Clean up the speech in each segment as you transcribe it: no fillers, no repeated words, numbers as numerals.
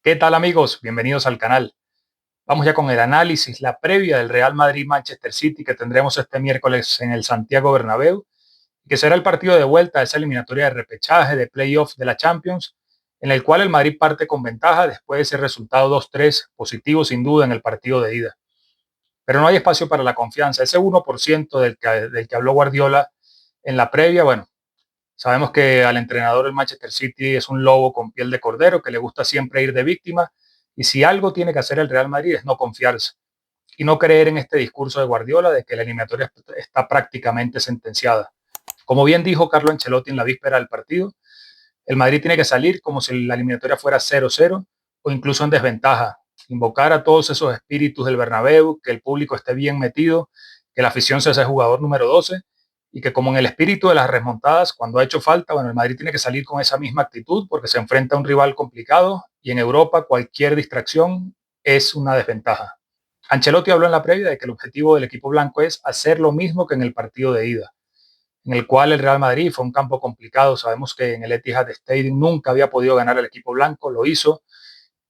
¿Qué tal amigos? Bienvenidos al canal. Vamos ya con el análisis, la previa del Real Madrid-Manchester City que tendremos este miércoles en el Santiago Bernabéu, que será el partido de vuelta de esa eliminatoria de repechaje, de playoff de la Champions, en el cual el Madrid parte con ventaja después de ese resultado 2-3 positivo sin duda en el partido de ida. Pero no hay espacio para la confianza. Ese 1% del que habló Guardiola en la previa, bueno, sabemos que al entrenador del Manchester City es un lobo con piel de cordero que le gusta siempre ir de víctima, y si algo tiene que hacer el Real Madrid es no confiarse y no creer en este discurso de Guardiola de que la eliminatoria está prácticamente sentenciada. Como bien dijo Carlo Ancelotti en la víspera del partido, el Madrid tiene que salir como si la eliminatoria fuera 0-0 o incluso en desventaja, invocar a todos esos espíritus del Bernabéu, que el público esté bien metido, que la afición sea ese jugador número 12 y que, como en el espíritu de las remontadas, cuando ha hecho falta, bueno, el Madrid tiene que salir con esa misma actitud porque se enfrenta a un rival complicado y en Europa cualquier distracción es una desventaja. Ancelotti habló en la previa de que el objetivo del equipo blanco es hacer lo mismo que en el partido de ida, en el cual el Real Madrid fue un campo complicado. Sabemos que en el Etihad Stadium nunca había podido ganar el equipo blanco, lo hizo.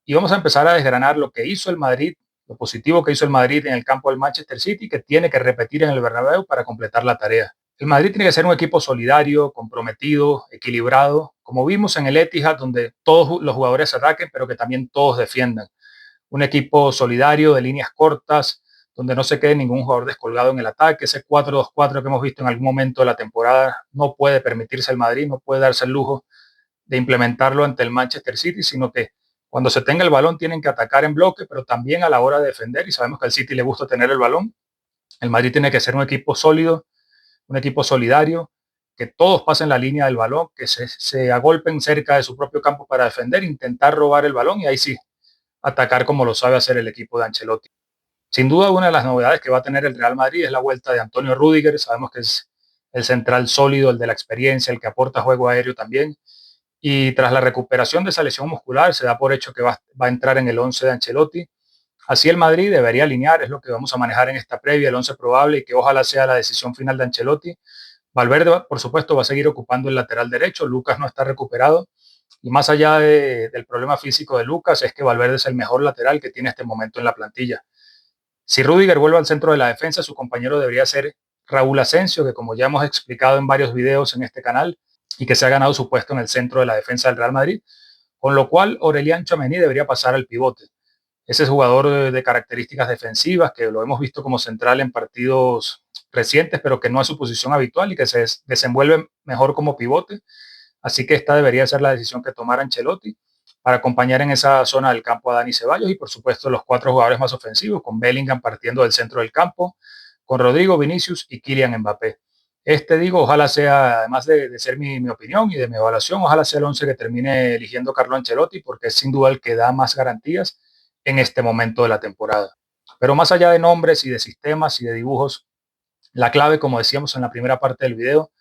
Y vamos a empezar a desgranar lo que hizo el Madrid, lo positivo que hizo el Madrid en el campo del Manchester City, que tiene que repetir en el Bernabéu para completar la tarea. El Madrid tiene que ser un equipo solidario, comprometido, equilibrado, como vimos en el Etihad, donde todos los jugadores ataquen, pero que también todos defiendan. Un equipo solidario de líneas cortas, donde no se quede ningún jugador descolgado en el ataque. Ese 4-2-4 que hemos visto en algún momento de la temporada no puede permitirse el Madrid, no puede darse el lujo de implementarlo ante el Manchester City, sino que cuando se tenga el balón tienen que atacar en bloque, pero también a la hora de defender, y sabemos que al City le gusta tener el balón. El Madrid tiene que ser un equipo sólido, un equipo solidario, que todos pasen la línea del balón, que se agolpen cerca de su propio campo para defender, intentar robar el balón y ahí sí, atacar como lo sabe hacer el equipo de Ancelotti. Sin duda, una de las novedades que va a tener el Real Madrid es la vuelta de Antonio Rüdiger. Sabemos que es el central sólido, el de la experiencia, el que aporta juego aéreo también. Y tras la recuperación de esa lesión muscular, se da por hecho que va a entrar en el 11 de Ancelotti. Así el Madrid debería alinear, es lo que vamos a manejar en esta previa, el 11 probable, y que ojalá sea la decisión final de Ancelotti. Valverde, por supuesto, va a seguir ocupando el lateral derecho. Lucas no está recuperado. Y más allá del problema físico de Lucas, es que Valverde es el mejor lateral que tiene este momento en la plantilla. Si Rüdiger vuelve al centro de la defensa, su compañero debería ser Raúl Asensio, que como ya hemos explicado en varios videos en este canal, y que se ha ganado su puesto en el centro de la defensa del Real Madrid, con lo cual Aurelian Tchouaméni debería pasar al pivote. Ese es jugador de características defensivas, que lo hemos visto como central en partidos recientes, pero que no es su posición habitual y que se desenvuelve mejor como pivote. Así que esta debería ser la decisión que tomara Ancelotti para acompañar en esa zona del campo a Dani Ceballos y por supuesto los cuatro jugadores más ofensivos, con Bellingham partiendo del centro del campo, con Rodrigo, Vinicius y Kylian Mbappé. Digo, ojalá sea, además de ser mi opinión y de mi evaluación, ojalá sea el 11 que termine eligiendo Carlo Ancelotti, porque es sin duda el que da más garantías en este momento de la temporada. Pero más allá de nombres y de sistemas y de dibujos, la clave, como decíamos en la primera parte del video,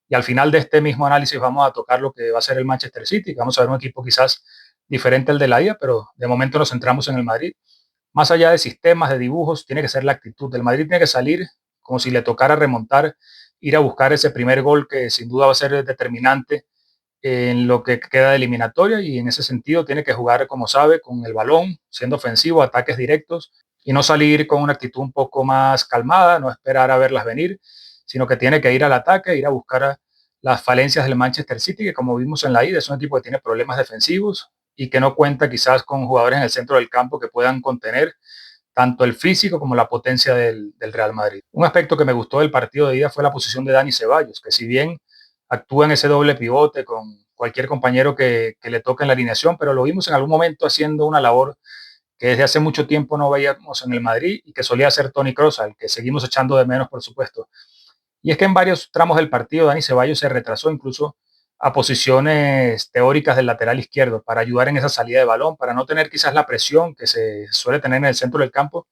y al final de este mismo análisis vamos a tocar lo que va a ser el Manchester City, que vamos a ver un equipo quizás diferente al de la ida, pero de momento nos centramos en el Madrid. Más allá de sistemas, de dibujos, tiene que ser la actitud. Del Madrid tiene que salir como si le tocara remontar, ir a buscar ese primer gol que sin duda va a ser determinante en lo que queda de eliminatoria, y en ese sentido tiene que jugar como sabe, con el balón, siendo ofensivo, ataques directos y no salir con una actitud un poco más calmada, no esperar a verlas venir, sino que tiene que ir al ataque, ir a buscar las falencias del Manchester City, que como vimos en la ida es un equipo que tiene problemas defensivos y que no cuenta quizás con jugadores en el centro del campo que puedan contener tanto el físico como la potencia del Real Madrid. Un aspecto que me gustó del partido de ida fue la posición de Dani Ceballos, que si bien actúa en ese doble pivote con cualquier compañero que le toque en la alineación, pero lo vimos en algún momento haciendo una labor que desde hace mucho tiempo no veíamos en el Madrid y que solía hacer Toni Kroos, al que seguimos echando de menos, por supuesto. Y es que en varios tramos del partido Dani Ceballos se retrasó incluso a posiciones teóricas del lateral izquierdo para ayudar en esa salida de balón, para no tener quizás la presión que se suele tener en el centro del campo,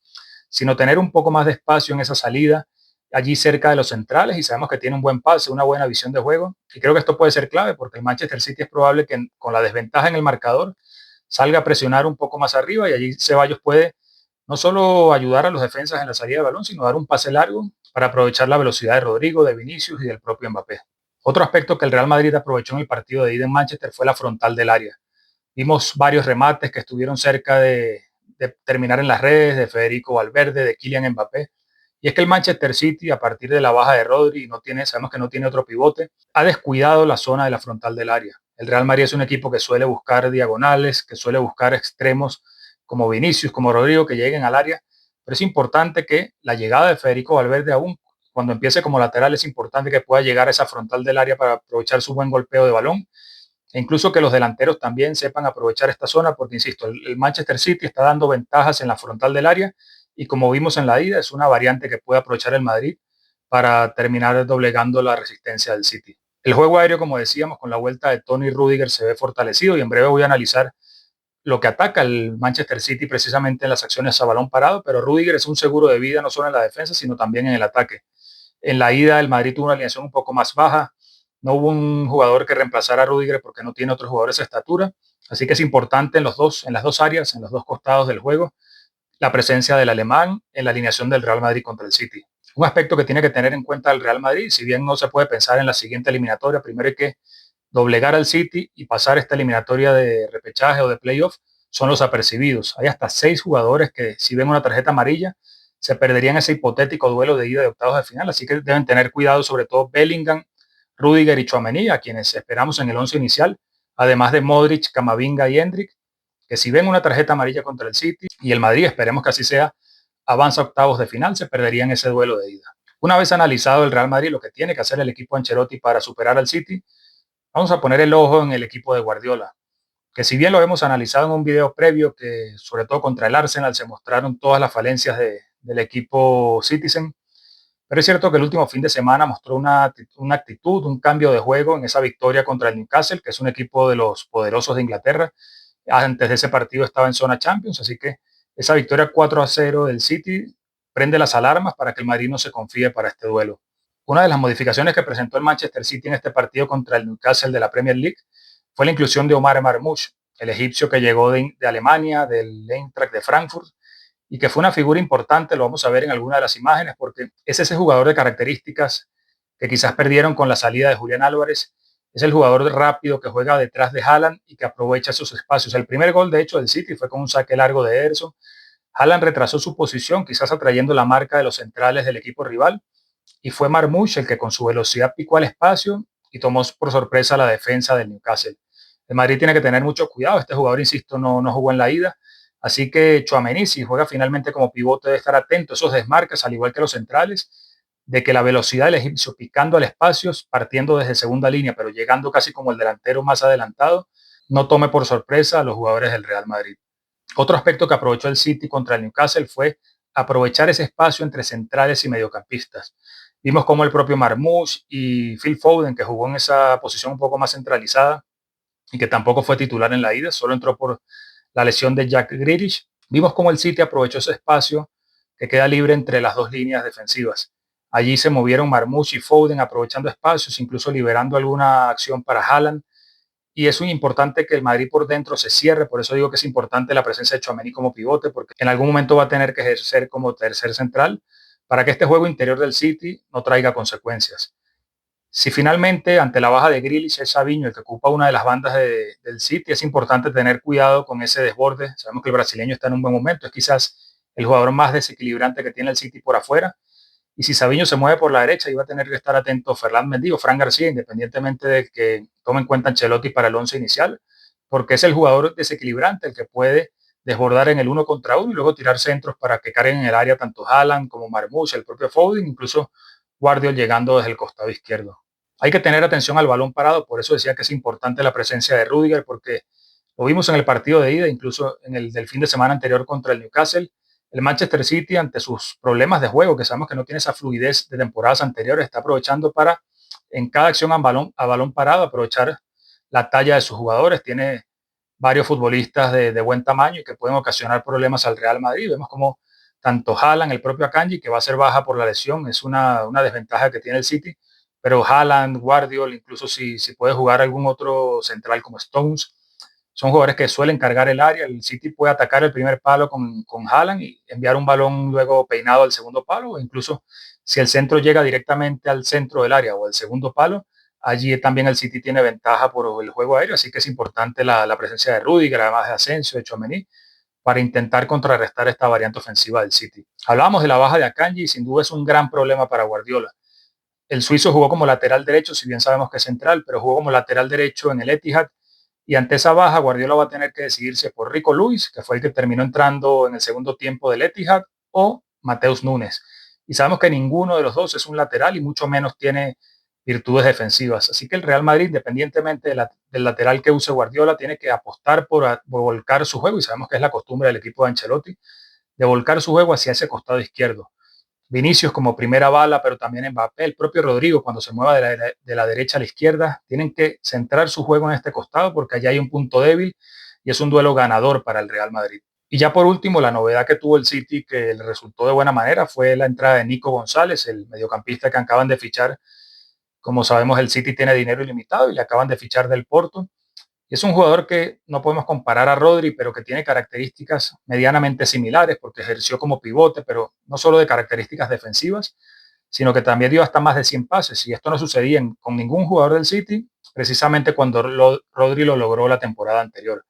sino tener un poco más de espacio en esa salida, allí cerca de los centrales, y sabemos que tiene un buen pase, una buena visión de juego, y creo que esto puede ser clave porque el Manchester City es probable que con la desventaja en el marcador salga a presionar un poco más arriba, y allí Ceballos puede no solo ayudar a los defensas en la salida de balón, sino dar un pase largo para aprovechar la velocidad de Rodrigo, de Vinicius y del propio Mbappé. Otro aspecto que el Real Madrid aprovechó en el partido de ida en Manchester fue la frontal del área. Vimos varios remates que estuvieron cerca de terminar en las redes, de Federico Valverde, de Kylian Mbappé. Y es que el Manchester City, a partir de la baja de Rodri, sabemos que no tiene otro pivote, ha descuidado la zona de la frontal del área. El Real Madrid es un equipo que suele buscar diagonales, que suele buscar extremos como Vinicius, como Rodrigo, que lleguen al área. Pero es importante que la llegada de Federico Valverde, aún cuando empiece como lateral, es importante que pueda llegar a esa frontal del área para aprovechar su buen golpeo de balón e incluso que los delanteros también sepan aprovechar esta zona, porque insisto, el Manchester City está dando ventajas en la frontal del área y como vimos en la ida, es una variante que puede aprovechar el Madrid para terminar doblegando la resistencia del City. El juego aéreo, como decíamos, con la vuelta de Tony Rudiger se ve fortalecido y en breve voy a analizar lo que ataca el Manchester City precisamente en las acciones a balón parado, pero Rudiger es un seguro de vida no solo en la defensa, sino también en el ataque. En la ida el Madrid tuvo una alineación un poco más baja, no hubo un jugador que reemplazara a Rudiger porque no tiene otros jugadores de estatura, así que es importante en las dos áreas, en los dos costados del juego, la presencia del alemán en la alineación del Real Madrid contra el City. Un aspecto que tiene que tener en cuenta el Real Madrid, si bien no se puede pensar en la siguiente eliminatoria, primero hay que doblegar al City y pasar esta eliminatoria de repechaje o de playoff, son los apercibidos. Hay hasta 6 jugadores que si ven una tarjeta amarilla se perderían ese hipotético duelo de ida de octavos de final, así que deben tener cuidado sobre todo Bellingham, Rudiger y Tchouaméni, a quienes esperamos en el 11 inicial, además de Modric, Camavinga y Endrick, que si ven una tarjeta amarilla contra el City y el Madrid, esperemos que así sea, avanza a octavos de final, se perderían ese duelo de ida. Una vez analizado el Real Madrid, lo que tiene que hacer el equipo Ancelotti para superar al City, vamos a poner el ojo en el equipo de Guardiola, que si bien lo hemos analizado en un video previo, que sobre todo contra el Arsenal se mostraron todas las falencias del equipo Citizen, pero es cierto que el último fin de semana mostró una actitud, un cambio de juego en esa victoria contra el Newcastle, que es un equipo de los poderosos de Inglaterra. Antes de ese partido estaba en zona Champions, así que esa victoria 4-0 del City prende las alarmas para que el Madrid no se confíe para este duelo. Una de las modificaciones que presentó el Manchester City en este partido contra el Newcastle de la Premier League fue la inclusión de Omar Marmoush, el egipcio que llegó de Alemania, del Eintracht de Frankfurt, y que fue una figura importante, lo vamos a ver en alguna de las imágenes, porque es ese jugador de características que quizás perdieron con la salida de Julián Álvarez. Es el jugador rápido que juega detrás de Haaland y que aprovecha sus espacios. El primer gol, de hecho, del City fue con un saque largo de Ederson. Haaland retrasó su posición, quizás atrayendo la marca de los centrales del equipo rival, y fue Marmoush el que con su velocidad picó al espacio y tomó por sorpresa la defensa del Newcastle. El Madrid tiene que tener mucho cuidado, este jugador, insisto, no jugó en la ida, así que Tchouaméni, si juega finalmente como pivote, debe estar atento a esos desmarques, al igual que los centrales, de que la velocidad del egipcio picando al espacio, partiendo desde segunda línea, pero llegando casi como el delantero más adelantado, no tome por sorpresa a los jugadores del Real Madrid. Otro aspecto que aprovechó el City contra el Newcastle fue aprovechar ese espacio entre centrales y mediocampistas. Vimos como el propio Marmoush y Phil Foden, que jugó en esa posición un poco más centralizada y que tampoco fue titular en la ida, solo entró por la lesión de Jack Grealish. Vimos como el City aprovechó ese espacio que queda libre entre las dos líneas defensivas. Allí se movieron Marmoush y Foden aprovechando espacios, incluso liberando alguna acción para Haaland, y es muy importante que el Madrid por dentro se cierre, por eso digo que es importante la presencia de Tchouaméni como pivote, porque en algún momento va a tener que ejercer como tercer central para que este juego interior del City no traiga consecuencias. Si finalmente ante la baja de Grealish es Savinho el que ocupa una de las bandas del City, es importante tener cuidado con ese desborde. Sabemos que el brasileño está en un buen momento, es quizás el jugador más desequilibrante que tiene el City por afuera, y si Savinho se mueve por la derecha, iba a tener que estar atento Ferland Mendy o Fran García, independientemente de que tome en cuenta Ancelotti para el 11 inicial, porque es el jugador desequilibrante, el que puede desbordar en el uno contra uno y luego tirar centros para que carguen en el área tanto Haaland como Marmoush, el propio Foden, incluso Guardiol llegando desde el costado izquierdo. Hay que tener atención al balón parado, por eso decía que es importante la presencia de Rudiger, porque lo vimos en el partido de ida, incluso en el del fin de semana anterior contra el Newcastle. El Manchester City, ante sus problemas de juego, que sabemos que no tiene esa fluidez de temporadas anteriores, está aprovechando para, en cada acción a balón parado, aprovechar la talla de sus jugadores. Tiene varios futbolistas de buen tamaño y que pueden ocasionar problemas al Real Madrid. Vemos como tanto Haaland, el propio Akanji, que va a ser baja por la lesión, es una desventaja que tiene el City, pero Haaland, Guardiol, incluso si puede jugar algún otro central como Stones, son jugadores que suelen cargar el área. El City puede atacar el primer palo con Haaland y enviar un balón luego peinado al segundo palo, o incluso si el centro llega directamente al centro del área o al segundo palo, Allí también el City tiene ventaja por el juego aéreo, así que es importante la presencia de Rudiger, además de Asensio, de Tchouaméni, para intentar contrarrestar esta variante ofensiva del City. Hablábamos de la baja de Akanji y sin duda es un gran problema para Guardiola. El suizo jugó como lateral derecho, si bien sabemos que es central, pero jugó como lateral derecho en el Etihad y ante esa baja Guardiola va a tener que decidirse por Rico Lewis, que fue el que terminó entrando en el segundo tiempo del Etihad, o Mateus Nunes. Y sabemos que ninguno de los dos es un lateral y mucho menos tiene virtudes defensivas. Así que el Real Madrid, independientemente del lateral que use Guardiola, tiene que apostar por volcar su juego, y sabemos que es la costumbre del equipo de Ancelotti, de volcar su juego hacia ese costado izquierdo. Vinicius como primera bala, pero también Mbappé, el propio Rodrigo, cuando se mueva de la derecha a la izquierda, tienen que centrar su juego en este costado porque allá hay un punto débil y es un duelo ganador para el Real Madrid. Y ya por último, la novedad que tuvo el City que le resultó de buena manera fue la entrada de Nico González, el mediocampista que acaban de fichar. Como sabemos, el City tiene dinero ilimitado y le acaban de fichar del Porto. Es un jugador que no podemos comparar a Rodri, pero que tiene características medianamente similares porque ejerció como pivote, pero no solo de características defensivas, sino que también dio hasta más de 100 pases. Y esto no sucedía con ningún jugador del City, precisamente cuando Rodri lo logró la temporada anterior.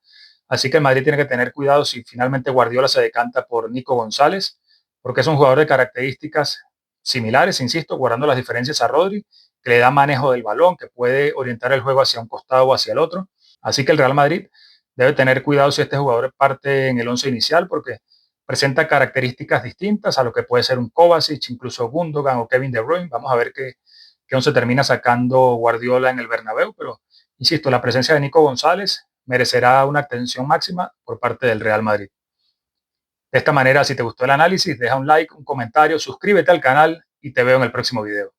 Así que el Madrid tiene que tener cuidado si finalmente Guardiola se decanta por Nico González, porque es un jugador de características similares, insisto, guardando las diferencias a Rodri, que le da manejo del balón, que puede orientar el juego hacia un costado o hacia el otro. Así que el Real Madrid debe tener cuidado si este jugador parte en el once inicial porque presenta características distintas a lo que puede ser un Kovacic, incluso Gundogan o Kevin De Bruyne. Vamos a ver qué once termina sacando Guardiola en el Bernabéu, pero insisto, la presencia de Nico González merecerá una atención máxima por parte del Real Madrid. De esta manera, si te gustó el análisis, deja un like, un comentario, suscríbete al canal y te veo en el próximo video.